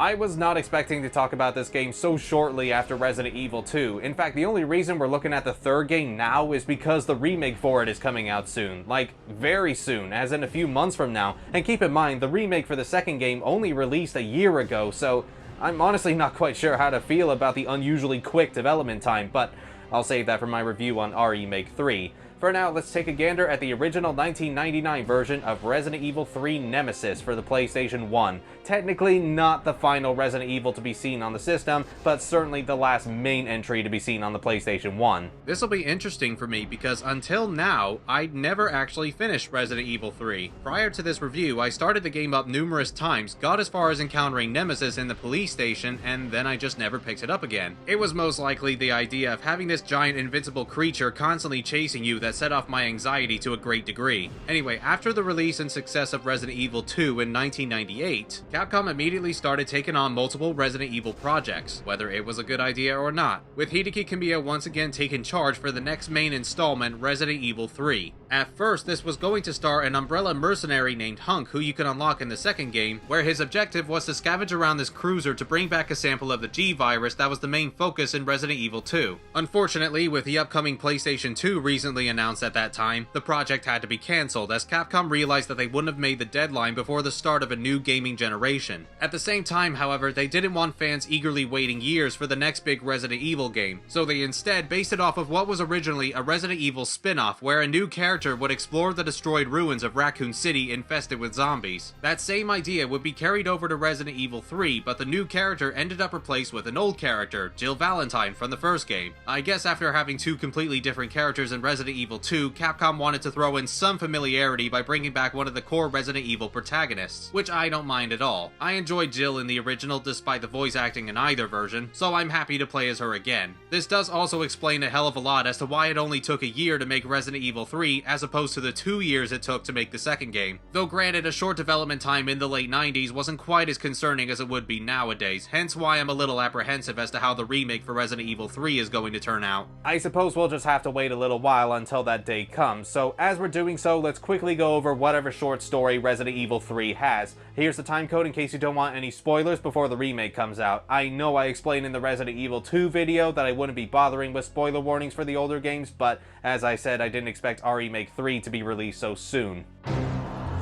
I was not expecting to talk about this game so shortly after Resident Evil 2. In fact, the only reason we're looking at the third game now is because the remake for it is coming out soon. Like, very soon, as in a few months from now. And keep in mind, the remake for the second game only released a year ago, so I'm honestly not quite sure how to feel about the unusually quick development time, but I'll save that for my review on Remake 3. For now, let's take a gander at the original 1999 version of Resident Evil 3 Nemesis for the PlayStation 1. Technically not the final Resident Evil to be seen on the system, but certainly the last main entry to be seen on the PlayStation 1. This'll be interesting for me because until now, I'd never actually finished Resident Evil 3. Prior to this review, I started the game up numerous times, got as far as encountering Nemesis in the police station, and then I just never picked it up again. It was most likely the idea of having this giant invincible creature constantly chasing you that set off my anxiety to a great degree. Anyway, after the release and success of Resident Evil 2 in 1998, Capcom immediately started taking on multiple Resident Evil projects, whether it was a good idea or not, with Hideki Kamiya once again taking charge for the next main installment, Resident Evil 3. At first, this was going to star an Umbrella mercenary named Hunk, who you can unlock in the second game, where his objective was to scavenge around this cruiser to bring back a sample of the G-Virus that was the main focus in Resident Evil 2. Unfortunately, with the upcoming PlayStation 2 recently announced at that time, the project had to be cancelled as Capcom realized that they wouldn't have made the deadline before the start of a new gaming generation. At the same time, however, they didn't want fans eagerly waiting years for the next big Resident Evil game, so they instead based it off of what was originally a Resident Evil spin-off where a new character would explore the destroyed ruins of Raccoon City infested with zombies. That same idea would be carried over to Resident Evil 3, but the new character ended up replaced with an old character, Jill Valentine from the first game. I guess after having two completely different characters in Resident Evil 2, Capcom wanted to throw in some familiarity by bringing back one of the core Resident Evil protagonists, which I don't mind at all. I enjoyed Jill in the original despite the voice acting in either version, so I'm happy to play as her again. This does also explain a hell of a lot as to why it only took a year to make Resident Evil 3 as opposed to the 2 years it took to make the second game. Though granted, a short development time in the late 90s wasn't quite as concerning as it would be nowadays, hence why I'm a little apprehensive as to how the remake for Resident Evil 3 is going to turn out. I suppose we'll just have to wait a little while until that day comes, so as we're doing so, let's quickly go over whatever short story Resident Evil 3 has. Here's the timecode in case you don't want any spoilers before the remake comes out. I know I explained in the Resident Evil 2 video that I wouldn't be bothering with spoiler warnings for the older games, but as I said, I didn't expect Remake 3 to be released so soon.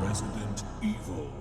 Resident Evil.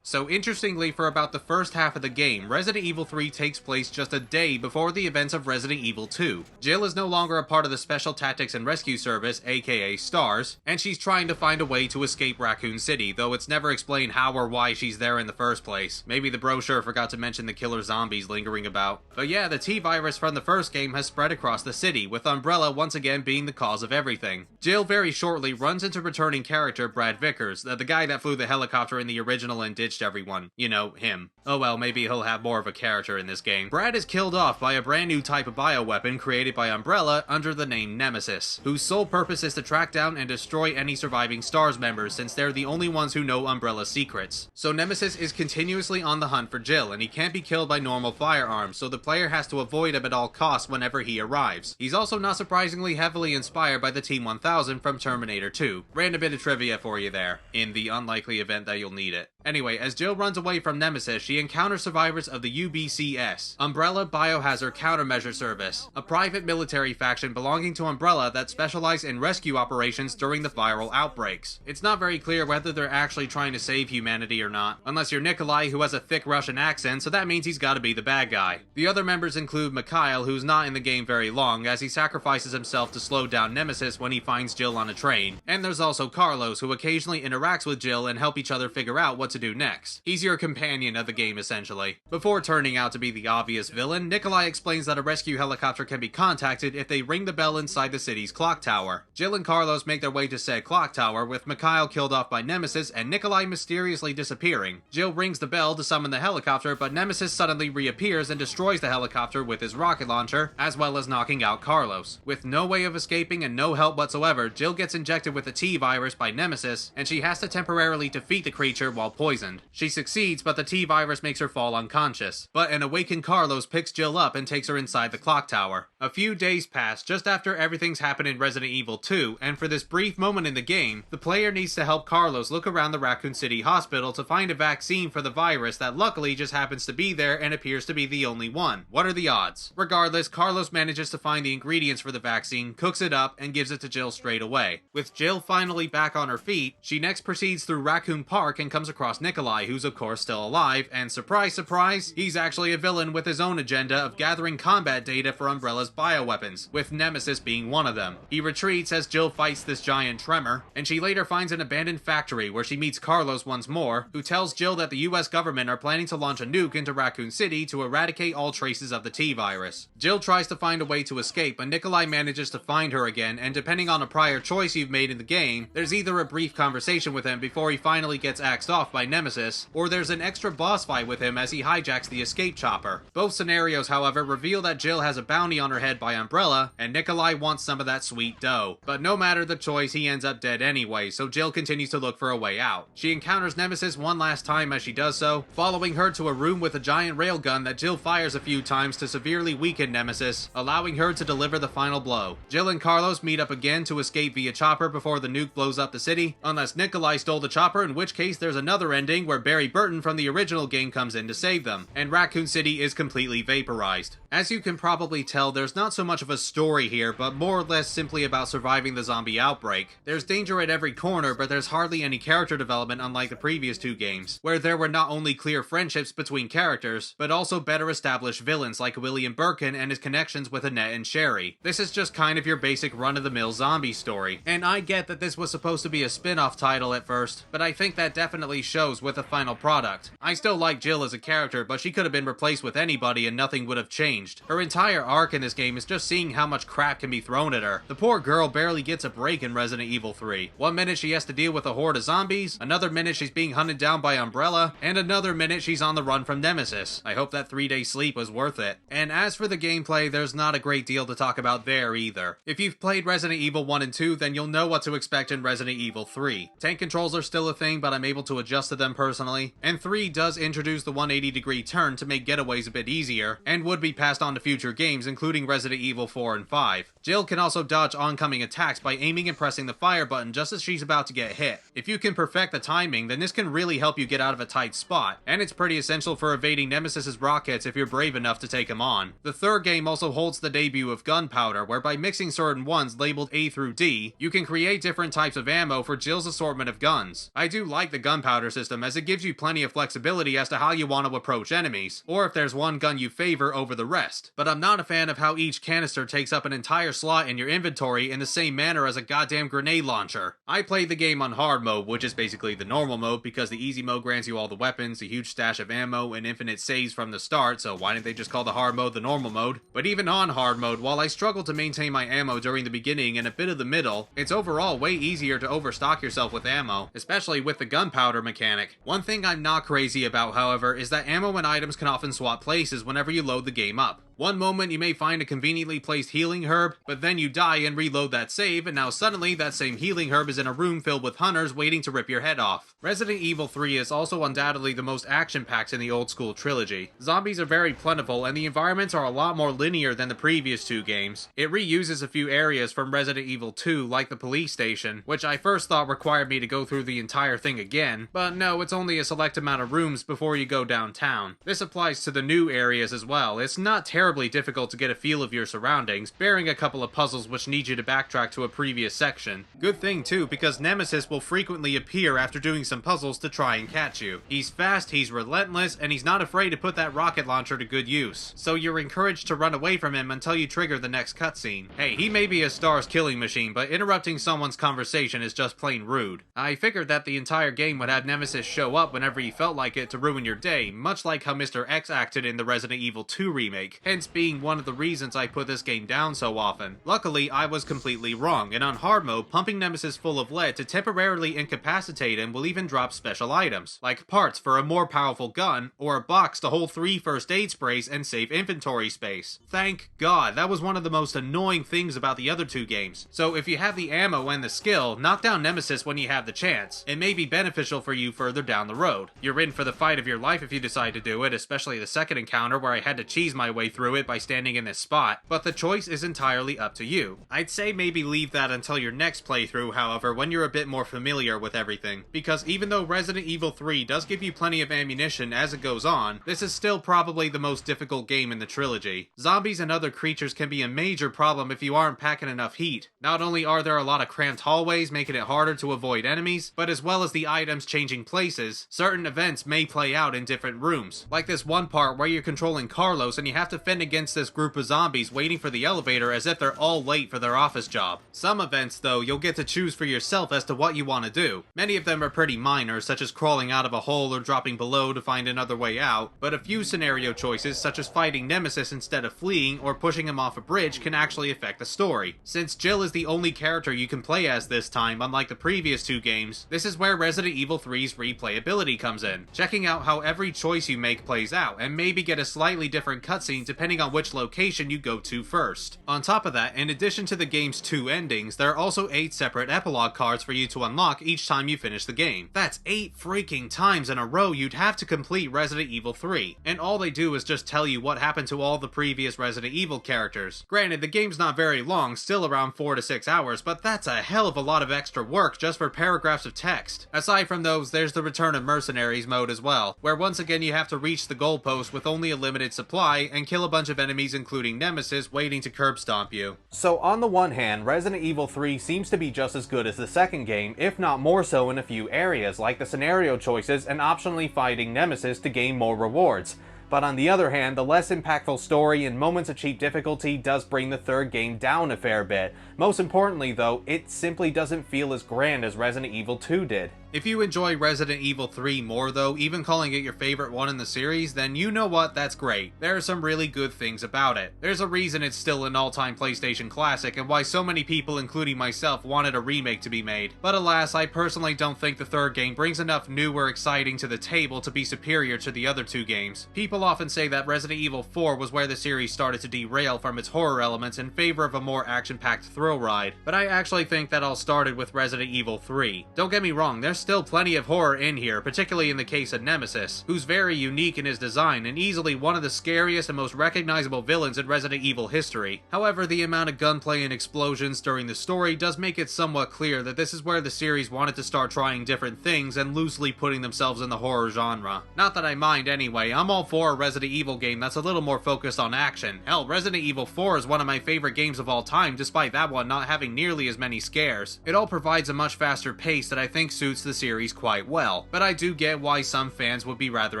So interestingly, for about the first half of the game, Resident Evil 3 takes place just a day before the events of Resident Evil 2. Jill is no longer a part of the Special Tactics and Rescue Service, aka STARS, and she's trying to find a way to escape Raccoon City, though it's never explained how or why she's there in the first place. Maybe the brochure forgot to mention the killer zombies lingering about. But yeah, the T-Virus from the first game has spread across the city, with Umbrella once again being the cause of everything. Jill very shortly runs into returning character Brad Vickers, the guy that flew the helicopter in the original and ditched everyone. You know, him. Oh well, maybe he'll have more of a character in this game. Brad is killed off by a brand new type of bioweapon created by Umbrella under the name Nemesis, whose sole purpose is to track down and destroy any surviving STARS members since they're the only ones who know Umbrella's secrets. So Nemesis is continuously on the hunt for Jill, and he can't be killed by normal firearms, so the player has to avoid him at all costs whenever he arrives. He's also not surprisingly heavily inspired by the T-1000 from Terminator 2. Random bit of trivia for you there, in the unlikely event that you'll need it. Anyway, as Jill runs away from Nemesis, she encounters survivors of the UBCS, Umbrella Biohazard Countermeasure Service, a private military faction belonging to Umbrella that specialize in rescue operations during the viral outbreaks. It's not very clear whether they're actually trying to save humanity or not, unless you're Nikolai, who has a thick Russian accent, so that means he's gotta be the bad guy. The other members include Mikhail, who's not in the game very long, as he sacrifices himself to slow down Nemesis when he finds Jill on a train. And there's also Carlos, who occasionally interacts with Jill and help each other figure out what to do next. He's your companion of the game, essentially. Before turning out to be the obvious villain, Nikolai explains that a rescue helicopter can be contacted if they ring the bell inside the city's clock tower. Jill and Carlos make their way to said clock tower, with Mikhail killed off by Nemesis and Nikolai mysteriously disappearing. Jill rings the bell to summon the helicopter, but Nemesis suddenly reappears and destroys the helicopter with his rocket launcher, as well as knocking out Carlos. With no way of escaping and no help whatsoever, Jill gets injected with the T-Virus by Nemesis, and she has to temporarily defeat the creature while poisoned. She succeeds, but the T-Virus virus makes her fall unconscious, but an awakened Carlos picks Jill up and takes her inside the clock tower. A few days pass just after everything's happened in Resident Evil 2, and for this brief moment in the game, the player needs to help Carlos look around the Raccoon City hospital to find a vaccine for the virus that luckily just happens to be there and appears to be the only one. What are the odds? Regardless, Carlos manages to find the ingredients for the vaccine, cooks it up, and gives it to Jill straight away. With Jill finally back on her feet, she next proceeds through Raccoon Park and comes across Nikolai, who's of course still alive, and surprise surprise, he's actually a villain with his own agenda of gathering combat data for Umbrella's bioweapons, with Nemesis being one of them. He retreats as Jill fights this giant tremor, and she later finds an abandoned factory where she meets Carlos once more, who tells Jill that the US government are planning to launch a nuke into Raccoon City to eradicate all traces of the T-virus. Jill tries to find a way to escape, but Nikolai manages to find her again, and depending on a prior choice you've made in the game, there's either a brief conversation with him before he finally gets axed off by Nemesis, or there's an extra boss fight with him as he hijacks the escape chopper. Both scenarios, however, reveal that Jill has a bounty on her head by Umbrella, and Nikolai wants some of that sweet dough. But no matter the choice, he ends up dead anyway, so Jill continues to look for a way out. She encounters Nemesis one last time as she does so, following her to a room with a giant railgun that Jill fires a few times to severely weaken Nemesis, allowing her to deliver the final blow. Jill and Carlos meet up again to escape via chopper before the nuke blows up the city, unless Nikolai stole the chopper, in which case there's another ending where Barry Burton from the original game comes in to save them, and Raccoon City is completely vaporized. As you can probably tell, there's not so much of a story here, but more or less simply about surviving the zombie outbreak. There's danger at every corner, but there's hardly any character development unlike the previous two games, where there were not only clear friendships between characters, but also better established villains like William Birkin and his connections with Annette and Sherry. This is just kind of your basic run-of-the-mill zombie story, and I get that this was supposed to be a spin-off title at first, but I think that definitely shows with the final product. I still like Jill as a character, but she could have been replaced with anybody and nothing would have changed. Her entire arc in this game is just seeing how much crap can be thrown at her. The poor girl barely gets a break in Resident Evil 3. One minute she has to deal with a horde of zombies, another minute she's being hunted down by Umbrella, and another minute she's on the run from Nemesis. I hope that 3-day sleep was worth it. And as for the gameplay, there's not a great deal to talk about there either. If you've played Resident Evil 1 and 2, then you'll know what to expect in Resident Evil 3. Tank controls are still a thing, but I'm able to adjust to them personally, and 3 does introduce the 180-degree turn to make getaways a bit easier, and would be passed on to future games including Resident Evil 4 and 5. Jill can also dodge oncoming attacks by aiming and pressing the fire button just as she's about to get hit. If you can perfect the timing, then this can really help you get out of a tight spot, and it's pretty essential for evading Nemesis's rockets if you're brave enough to take him on. The third game also holds the debut of gunpowder, where by mixing certain ones labeled A through D, you can create different types of ammo for Jill's assortment of guns. I do like the gunpowder system as it gives you plenty of flexibility as to how you want to approach enemies, or if there's one gun you favor over the rest. But I'm not a fan of how each canister takes up an entire slot in your inventory in the same manner as a goddamn grenade launcher. I played the game on hard mode, which is basically the normal mode because the easy mode grants you all the weapons, a huge stash of ammo, and infinite saves from the start, so why didn't they just call the hard mode the normal mode? But even on hard mode, while I struggled to maintain my ammo during the beginning and a bit of the middle, it's overall way easier to overstock yourself with ammo, especially with the gunpowder mechanic. One thing I'm not crazy about, however, is that ammo and items can often swap places whenever you load the game up. One moment you may find a conveniently placed healing herb, but then you die and reload that save, and now suddenly that same healing herb is in a room filled with hunters waiting to rip your head off. Resident Evil 3 is also undoubtedly the most action-packed in the old school trilogy. Zombies are very plentiful, and the environments are a lot more linear than the previous two games. It reuses a few areas from Resident Evil 2, like the police station, which I first thought required me to go through the entire thing again, but no, it's only a select amount of rooms before you go downtown. This applies to the new areas as well. It's not terribly difficult to get a feel of your surroundings, bearing a couple of puzzles which need you to backtrack to a previous section. Good thing too, because Nemesis will frequently appear after doing some puzzles to try and catch you. He's fast, he's relentless, and he's not afraid to put that rocket launcher to good use, so you're encouraged to run away from him until you trigger the next cutscene. Hey, he may be a star's killing machine, but interrupting someone's conversation is just plain rude. I figured that the entire game would have Nemesis show up whenever he felt like it to ruin your day, much like how Mr. X acted in the Resident Evil 2 remake. hence being one of the reasons I put this game down so often. Luckily, I was completely wrong, and on hard mode, pumping Nemesis full of lead to temporarily incapacitate him will even drop special items, like parts for a more powerful gun, or a box to hold 3 first aid sprays and save inventory space. Thank God, that was one of the most annoying things about the other 2 games. So if you have the ammo and the skill, knock down Nemesis when you have the chance. It may be beneficial for you further down the road. You're in for the fight of your life if you decide to do it, especially the second encounter where I had to cheese my way through it by standing in this spot, but the choice is entirely up to you. I'd say maybe leave that until your next playthrough, however, when you're a bit more familiar with everything, because even though Resident Evil 3 does give you plenty of ammunition as it goes on, this is still probably the most difficult game in the trilogy. Zombies and other creatures can be a major problem if you aren't packing enough heat. Not only are there a lot of cramped hallways making it harder to avoid enemies, but as well as the items changing places, certain events may play out in different rooms. Like this one part where you're controlling Carlos and you have to fend against this group of zombies waiting for the elevator as if they're all late for their office job. Some events though, you'll get to choose for yourself as to what you want to do. Many of them are pretty minor, such as crawling out of a hole or dropping below to find another way out, but a few scenario choices such as fighting Nemesis instead of fleeing or pushing him off a bridge can actually affect the story. Since Jill is the only character you can play as this time, unlike the previous 2 games, this is where Resident Evil 3's replayability comes in, checking out how every choice you make plays out, and maybe get a slightly different cutscene depending on which location you go to first. On top of that, in addition to the game's 2 endings, there are also 8 separate epilogue cards for you to unlock each time you finish the game. That's 8 freaking times in a row you'd have to complete Resident Evil 3, and all they do is just tell you what happened to all the previous Resident Evil characters. Granted, the game's not very long, still around 4 to 6 hours, but that's a hell of a lot of extra work just for paragraphs of text. Aside from those, there's the Return of Mercenaries mode as well, where once again you have to reach the goalpost with only a limited supply and kill a bunch of enemies including Nemesis waiting to curb stomp you. So on the one hand, Resident Evil 3 seems to be just as good as the second game, if not more so in a few areas, like the scenario choices and optionally fighting Nemesis to gain more rewards. But on the other hand, the less impactful story and moments of cheap difficulty does bring the third game down a fair bit. Most importantly though, it simply doesn't feel as grand as Resident Evil 2 did. If you enjoy Resident Evil 3 more though, even calling it your favorite one in the series, then you know what, that's great. There are some really good things about it. There's a reason it's still an all-time PlayStation classic and why so many people, including myself, wanted a remake to be made. But alas, I personally don't think the third game brings enough new or exciting to the table to be superior to the other 2 games. People often say that Resident Evil 4 was where the series started to derail from its horror elements in favor of a more action-packed thrill ride, but I actually think that all started with Resident Evil 3. Don't get me wrong, there's still plenty of horror in here, particularly in the case of Nemesis, who's very unique in his design and easily one of the scariest and most recognizable villains in Resident Evil history. However, the amount of gunplay and explosions during the story does make it somewhat clear that this is where the series wanted to start trying different things and loosely putting themselves in the horror genre. Not that I mind anyway, I'm all for a Resident Evil game that's a little more focused on action. Hell, Resident Evil 4 is one of my favorite games of all time, despite that one not having nearly as many scares. It all provides a much faster pace that I think suits the series quite well, but I do get why some fans would be rather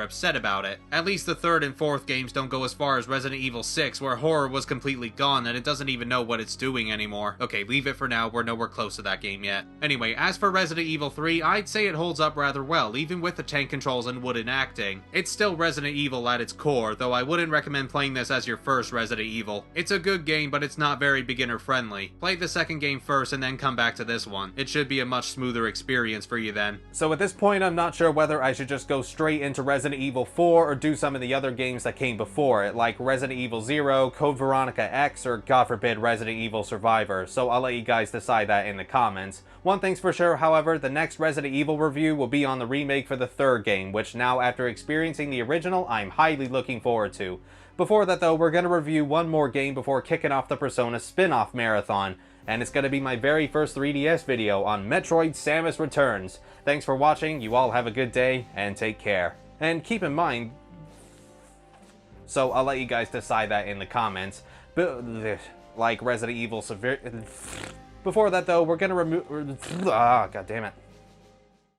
upset about it. At least the third and fourth games don't go as far as Resident Evil 6, where horror was completely gone and it doesn't even know what it's doing anymore. Okay, leave it for now, we're nowhere close to that game yet. Anyway, as for Resident Evil 3, I'd say it holds up rather well, even with the tank controls and wooden acting. It's still Resident Evil at its core, though I wouldn't recommend playing this as your first Resident Evil. It's a good game, but it's not very beginner friendly. Play the second game first and then come back to this one. It should be a much smoother experience for you then. So at this point, I'm not sure whether I should just go straight into Resident Evil 4 or do some of the other games that came before it, like Resident Evil 0, Code Veronica X, or God forbid Resident Evil Survivor, so I'll let you guys decide that in the comments. One thing's for sure, however, the next Resident Evil review will be on the remake for the third game, which now after experiencing the original, I'm highly looking forward to. Before that though, we're going to review one more game before kicking off the Persona spin-off marathon, and it's going to be my very first 3DS video on Metroid Samus Returns. Thanks for watching, you all have a good day, and take care. And keep in mind, so I'll let you guys decide that in the comments, but like Resident Evil Severe. Before that though, we're going to remove, god damn it.